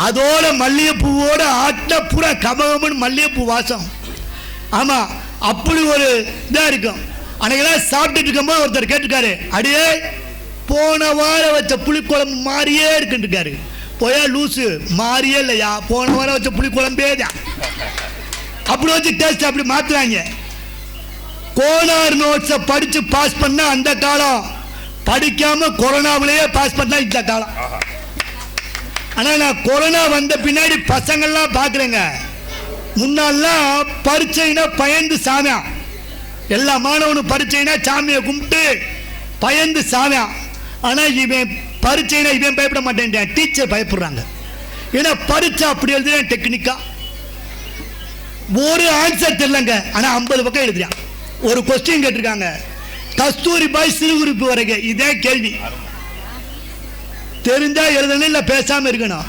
அதோட மல்லிகைப்பூவோட ஆட்ட பூரா கமகமன்னு மல்லிகைப்பூ வாசம். ஆமா, அப்படி ஒரு இதா இருக்கும். அன்னைக்கெல்லாம் சாப்பிட்டுட்டு இருக்கும்போது ஒருத்தர் கேட்டுருக்காரு, அடியே போன வாரம் வச்ச புளிக்குழம்பு மாறியே இருக்குன்றாரு. போயா லூசு, மாறியே இல்லையா, போன வாரம் வச்ச புளிக்குழம்பே தான். அப்படி வச்சு டேஸ்ட் அப்படி மாத்துறாங்க. கோனார் நோட்ஸை படிச்சு பாஸ் பண்ண அந்த காலம், படிக்காம கொரோனாவிலேயே பாஸ் பண்ணா இந்த காலம். ஆனா நான் கொரோனா வந்த பின்னாடி பசங்கள்லாம் பாக்குறேங்க. முன்னாலாம் பரீட்சைனா பயந்து சாமியா, எல்லா மாணவனும் பரீட்சைனா சாமியை கும்பிட்டு பயந்து சாமியா. ஆனா இவன் பரீட்சைனா இவன் பயப்பட மாட்டேன், டீச்சர் பயப்படுறாங்க. ஏன்னா பரீட்சை அப்படி எழுதுறேன் டெக்னிக்கா, ஒரு ஆன்சர் தெரியலங்க, ஆனா 50 பக்கம் எழுதுறான். ஒரு கொஸ்டின் கேட்டிருக்காங்க, கஸ்தூரிபாய் சிறு குறிப்பு வரைக்கும், இதே கேள்வி. தெரிஞ்சா எழுதணும், இல்ல பேசாம இருக்கணும்.